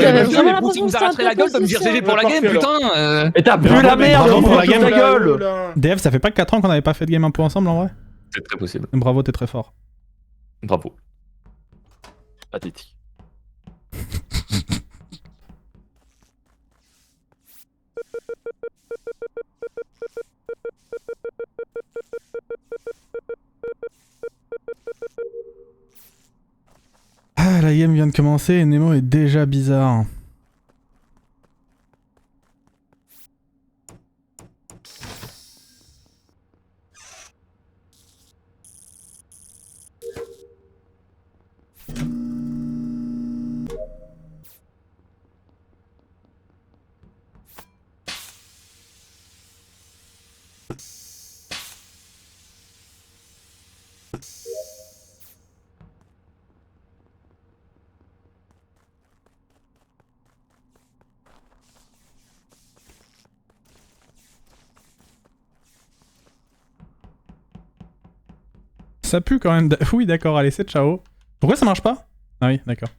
J'avais Putain, vraiment mais l'impression Poutine que nous arracherait la gueule, comme dire GG pour la game, putain. Et t'as bu Bravo, la merde, bravo pour la ferme game. ta gueule. DF, ça fait pas 4 ans qu'on avait pas fait de game un peu ensemble en vrai? C'est très possible. Bravo, t'es très fort. Bravo. Pathétique. Ah, la game vient de commencer et Nemo est déjà bizarre. Ça pue quand même. Oui, d'accord, allez, c'est ciao. Pourquoi ça marche pas? Ah oui, d'accord.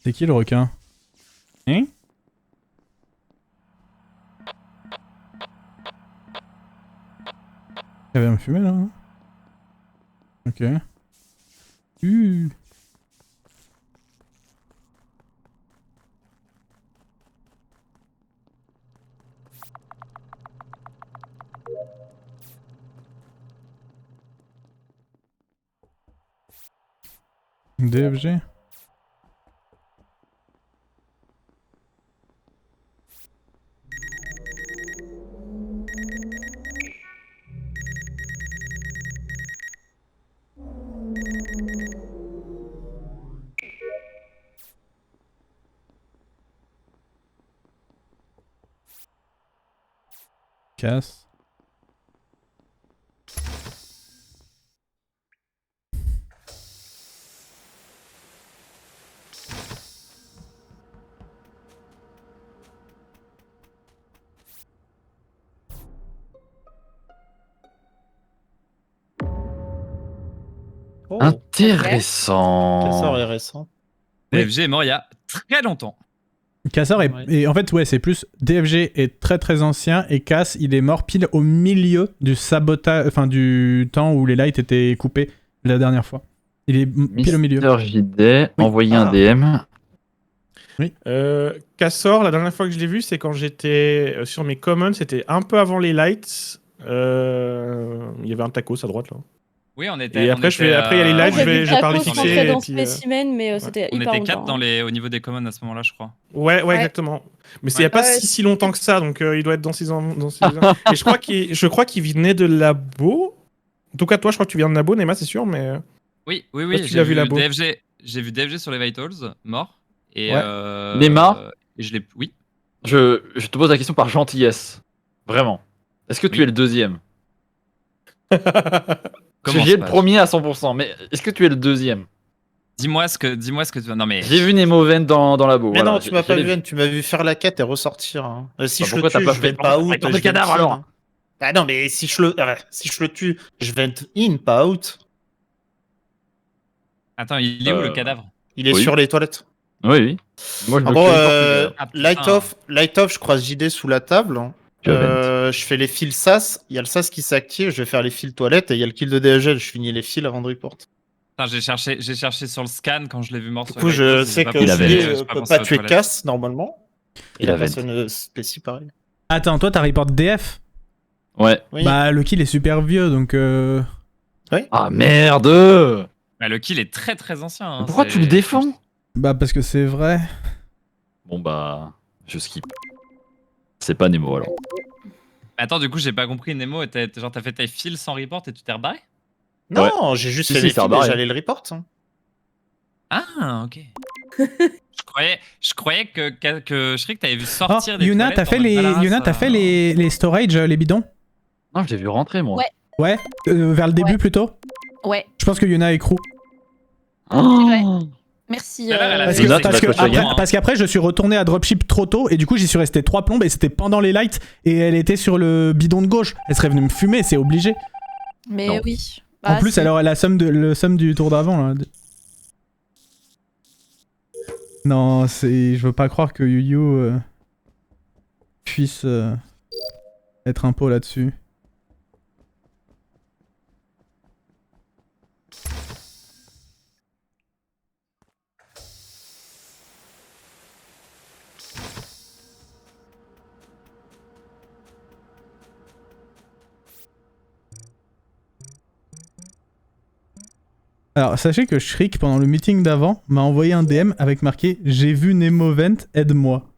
C'est qui le requin? Hein? Il y avait un fumé là? Hein. Ok. DFG? Casse. Oh, Intéressant. Casseur est récent. DFG est mort il y a très longtemps. Casseur est... Ouais. Et en fait, ouais, c'est plus... DFG est très très ancien et Cass, il est mort pile au milieu du sabotage... Enfin, du temps où les lights étaient coupés la dernière fois. Il est pile au milieu. Mister JD, Oui. envoyé un DM. Cassor, la dernière fois que je l'ai vu, c'est quand j'étais sur mes commons, c'était un peu avant les lights. Il y avait un tacos à droite là. Oui, on était. Et après, après il y a les lights, je vais parler fixer. fixer. Rentrer dans Et puis, spécimen, mais c'était On hyper était 4 longtemps. au niveau des commons à ce moment-là, je crois. Ouais, exactement. Mais c'est il n'y a pas Ouais. si longtemps que ça, donc il doit être dans 6 ans. Et je crois qu'il venait de labo. En tout cas, toi, je crois que tu viens de labo, Nema, c'est sûr, mais. Oui, Parce que tu j'ai l'as vu vu là-bas. DFG. J'ai vu DFG sur les Vitals, mort. Et Ouais. Nema et je l'ai. Oui. Je te pose la question par gentillesse. Vraiment. Est-ce que tu Oui. es le deuxième? Parce que Comment j'ai se le passe premier à 100%, mais est-ce que tu es le deuxième? Dis-moi ce que tu. Non mais. J'ai vu Nemo Ven dans labo. Mais voilà, non, tu m'as pas j'ai- vu, tu m'as vu faire la quête et ressortir. Hein. Si Bah, je le pourquoi t'as tue, pas je fait- vais pas out. Attends, je le vais cadavre, in, alors. hein. Ah non, mais si je le tue, je vais in, pas out. Attends, il est où le cadavre? Il est Oui. sur les toilettes. Oui, oui. Moi, je En me gros, crie encore plus grave. Ah, putain. light off, je croise JD sous la table. Je fais les fils SAS. Il y a le SAS qui s'active. Je vais faire les fils toilettes et il y a le kill de DHL. Je finis les fils avant de report. Putain, j'ai cherché sur le scan quand je l'ai vu mort. Du sur coup, les je Vitals, sais j'ai pas que pensé- avait- JD j'ai peut pensé pas aux tuer toilettes. Cass normalement. Et Il la avait- personne spécifie pareil. Attends, toi, t'as report DF? Ouais. Oui. Bah, le kill est super vieux, donc... Ah merde! Bah, le kill est très très ancien. hein, Pourquoi c'est- tu le défends? Bah, parce que c'est vrai. Bon bah, je skip. C'est pas Nemo alors. Attends, du coup, j'ai pas compris. Nemo, genre, t'as fait tes fils sans report et tu t'es rebarré? Non, j'ai juste Si, fait si, les c'est fils et barré. j'allais le report. Hein. Ah, ok. je croyais que t'avais vu Oh, sortir des Yuna, toilettes t'as fait en mode les... Valharas, Yuna, t'as fait les storage, les bidons? Non, je l'ai vu rentrer moi. Ouais. Ouais, vers le début Ouais. plutôt. Ouais. Je pense que Yuna est crew. Oh vrai. Tout à l'heure, elle a Parce fait que- ça, parce que- parce qu'après, je suis retourné à dropship trop tôt et du coup, j'y suis resté 3 plombes et c'était pendant les lights et elle était sur le bidon de gauche. Elle serait venue me fumer, c'est obligé. Mais Non. oui. En Bah, plus, si. elle aurait la somme, le somme du tour d'avant. Là. Non, je veux pas croire que Yu puisse être un pot là-dessus. Alors, sachez que Shriek, pendant le meeting d'avant, m'a envoyé un DM avec marqué « J'ai vu Nemo Vent, aide-moi ».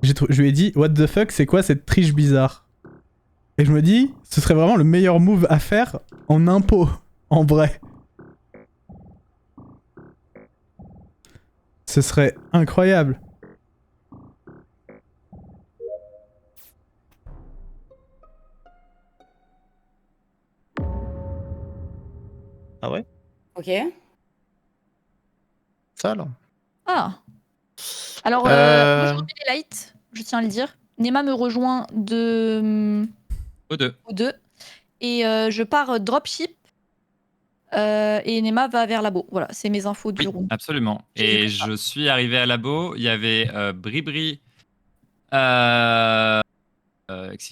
Je lui ai dit « What the fuck, c'est quoi cette triche bizarre ?» Et je me dis, ce serait vraiment le meilleur move à faire en impôt, en vrai. Ce serait incroyable. Ah ouais? Ok. Ça alors. Ah. Alors, moi, je refais les lights, je tiens à le dire. Nema me rejoint de Aux deux. aux deux. Et je pars dropship. Et Nema va vers labo. Voilà, c'est mes infos du Oui, room. absolument. J'ai Et vu ça. je suis arrivé à labo, il y avait Bribri. C'est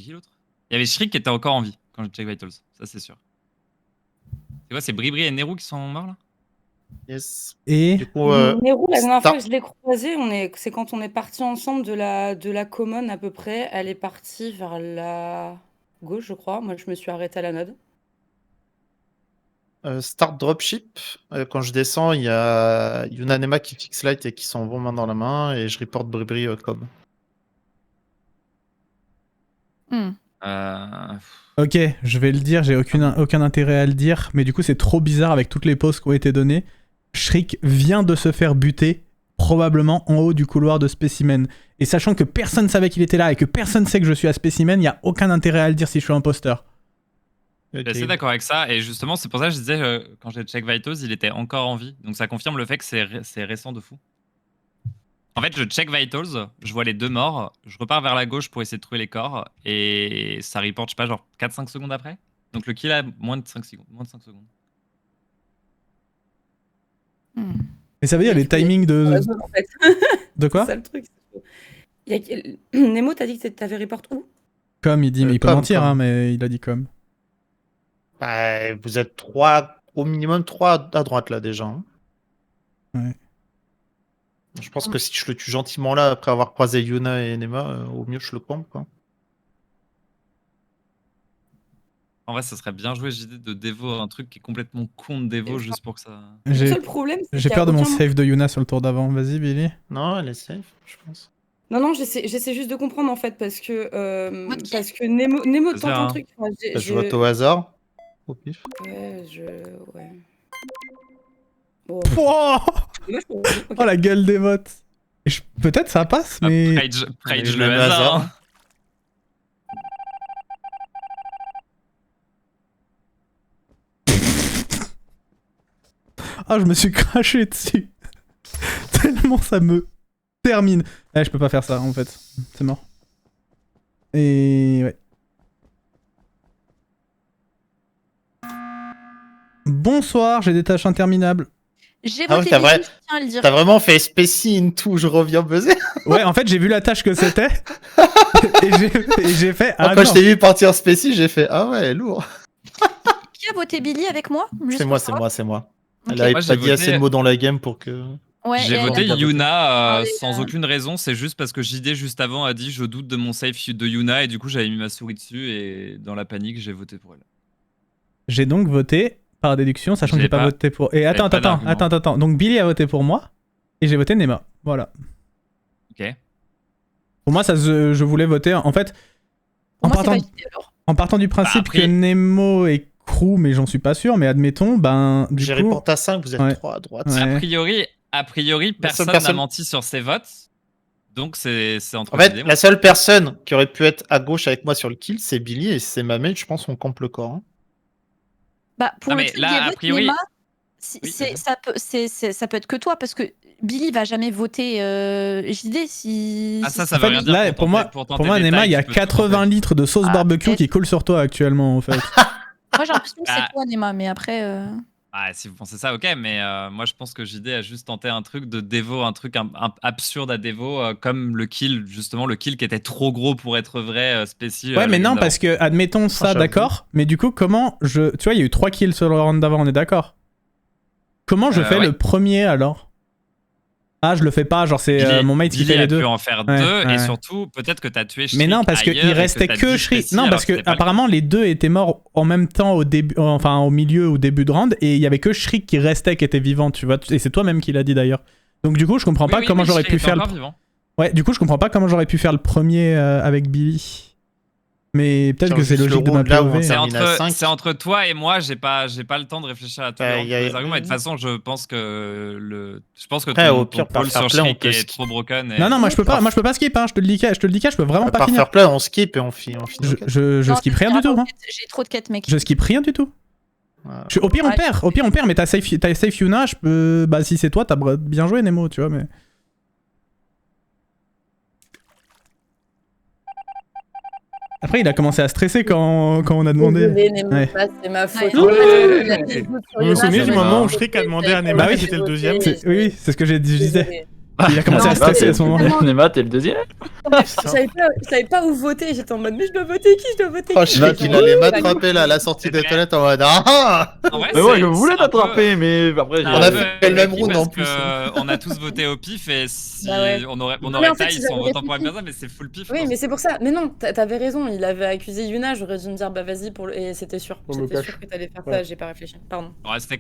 qui l'autre? Il y avait Shriek qui était encore en vie quand je check Vitals, ça c'est sûr. C'est quoi, c'est Bribri et Nero qui sont morts là? Yes. Et Du coup, Nero, la dernière Star- fois que je l'ai croisé, c'est quand on est parti ensemble de la common à peu près. Elle est partie vers la gauche, je crois. Moi, je me suis arrêtée à la node. start dropship. Quand je descends, il y a Yuna et Nema qui fixe light et qui s'en vont main dans la main. Et je reporte Bribri comme. Hmm. ok, je vais le dire, j'ai aucun intérêt à le dire, mais du coup c'est trop bizarre avec toutes les poses qui ont été données. Shriek vient de se faire buter, probablement en haut du couloir de Spécimen. Et sachant que personne savait qu'il était là et que personne sait que je suis à Spécimen, il n'y a aucun intérêt à le dire si je suis imposteur. Je suis assez d'accord avec ça, et justement c'est pour ça que je disais, quand j'ai check Vitals, il était encore en vie, donc ça confirme le fait que c'est récent de fou. En fait, je check Vitals, je vois les deux morts, je repars vers la gauche pour essayer de trouver les corps, et ça reporte, je sais pas, genre 4-5 secondes après. Donc le kill a moins de 5 secondes. Hmm. Mais ça veut dire les timings de... En fait. De quoi C'est ça le truc. Nemo, t'as dit que t'avais report où? Comme il dit, mais il peut Comme, mentir, comme. hein, mais il a dit comme. Bah, vous êtes 3, au minimum 3 à droite là déjà. Hein. Ouais. Je pense que si je le tue gentiment là, après avoir croisé Yuna et Nema, au mieux je le pompe. Quoi. En vrai, ça serait bien joué, JD, de Devo un truc qui est complètement con de Devo juste pour que ça. Le J'ai seul problème, c'est j'ai qu'il y a peur de mon aucun- save de Yuna sur le tour d'avant. Vas-y, Billy. Non, elle est safe, je pense. Non, j'essaie juste de comprendre en fait parce que Ok. Nemo Ça se tente fait, un hein. truc. Enfin, Je vote au hasard. Au pif. Ouais. Bon, Oh, dommage pour vous. Ok. oh la gueule des votes. Peut-être ça passe, mais... Prage Mais le le hasard. hasard. Hein. Ah, je me suis craché dessus. Tellement ça me termine. Eh, je peux pas faire ça, en fait. C'est mort. Et... ouais. Bonsoir, j'ai des tâches interminables. J'ai Ah voté ouais, t'as Billy, vrai- je tiens à le dire. T'as vraiment fait Spécie in tout, je reviens buzzer. Ouais, en fait, j'ai vu la tâche que c'était. et j'ai fait... Ah Quand non. je t'ai vu partir Spécie, j'ai fait ah ouais, lourd. Qui a voté Billy avec moi? Juste C'est pour moi, savoir. c'est moi. Ok. Elle avait Moi, j'ai pas dit voté- assez de mots dans la game pour que. Ouais, J'ai et voté elle a- Yuna Ah, oui, sans aucune raison, c'est juste parce que JD juste avant a dit je doute de mon save de Yuna et du coup j'avais mis ma souris dessus et dans la panique j'ai voté pour elle. J'ai donc voté par déduction, sachant que J'ai j'ai pas pas- voté pour... Et attends. pas d'argument. Donc Billy a voté pour moi, et j'ai voté Nema. Voilà. Ok. Pour moi, je voulais voter... En fait, Pour en moi, c'est partant, validé alors. en partant du principe après- que Nemo est crew, mais j'en suis pas sûr, mais admettons, ben... Du J'ai coup... reporté à 5, vous êtes Ouais. 3 à droite. Ouais. A priori La seule personne n'a personne- menti sur ses votes, donc c'est entre En fait, JD et moi. la seule personne qui aurait pu être à gauche avec moi sur le kill, c'est Billy et c'est ma mate, je pense, on campe le corps. Hein. Bah, pour Non, le mais truc là, des a votes, priori- Nema, Oui, ça peut être que toi, parce que Billy va jamais voter JD si. Ah, ça En veut fait, rien dire. là, pour moi, Nema, il y a 80 litres de sauce barbecue peut-être. qui coule sur toi actuellement, en fait. Moi, j'ai l'impression que c'est toi, Nema, mais après. Ah, si vous pensez ça, ok, mais moi je pense que JD a juste tenté un truc de dévo, un truc absurde à dévo, comme le kill, justement, le kill qui était trop gros pour être vrai, spécial. Ouais, mais non, parce que, admettons ça, j'avoue. d'accord, mais du coup, comment je. Tu vois, il y a eu 3 kills sur le round d'avant, on est d'accord? Comment je fais ouais. le premier alors? Ah, je le fais pas, genre c'est mon mate qui fait les deux. Billy a pu en faire Ouais, 2, ouais. et surtout, peut-être que t'as tué Shriek. Mais non, parce qu'il restait que Shriek. Non, parce que apparemment les deux étaient morts en même temps au début, enfin au milieu ou début de round, et il y avait que Shriek qui restait, qui était vivant, tu vois. Et c'est toi-même qui l'a dit d'ailleurs. Donc du coup, je comprends pas comment j'aurais pu faire. Ouais, du coup, je comprends pas comment j'aurais pu faire le premier avec Billy. Mais peut-être que c'est logique de ma POV. C'est entre toi et moi, j'ai pas le temps de réfléchir à tous les arguments. Et de toute façon, je pense que au pire, ton par pôle fair sur play, on Shriek peut est trop broken. Non, moi je peux pas skip, hein, je te le dis, je peux vraiment pas Par finir. fair play, on skip et on finit. Je skip rien du tout, hein. J'ai trop de quêtes, mec. Je skip rien du tout. Au pire, on perd, mais t'as safe Yuna, je peux. Bah, si c'est toi, t'as bien joué, Nemo, tu vois, mais. Après, il a commencé à stresser quand on a demandé. Ouais. C'est ma faute. Vous vous souvenez du moment où Shriek a demandé à Nema qui était le deuxième? Oui, c'est ce que je disais. Il a commencé à stresser à ce moment-là. Nema, t'es le deuxième. Je savais pas où voter, j'étais en mode mais je dois voter qui? Oh, Shriek, il allait m'attraper là à la sortie des toilettes en mode ah. Mais ouais, je voulais t'attraper, mais après On a fait le même round en plus. On a tous voté au pif et si on aurait en fait, taille en votant pour la personne, mais c'est full pif. Oui, mais c'est pour ça. Mais non, t'avais raison, il avait accusé Yuna, j'aurais dû me dire bah vas-y et c'était sûr. J'étais sûr que t'allais faire ça, j'ai pas réfléchi. Pardon. Ouais, c'était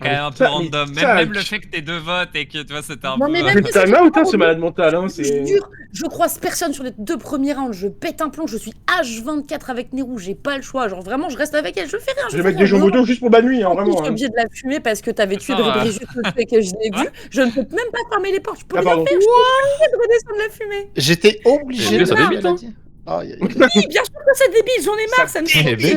quand même un peu random. Même le fait que t'aies 2 votes et que tu vois, c'était un peu. T'as un out, hein, ce malade mental, hein, Je jure, je croise personne sur les 2 premiers rounds, je pète un plomb, je suis H24 avec Nérou, j'ai pas le choix, genre vraiment je reste avec elle, je fais rien. Je vais mettre des jambes juste pour Banui, hein, vraiment. Je suis obligée de la fumer parce que t'avais tué Bribri juste le fait que je l'ai vu, je ne peux même pas fermer les portes, je peux rien faire, je suis obligée de redescendre la fumée. J'étais obligé de le faire. Oui, bien sûr que c'est débile, j'en ai marre, ça me fait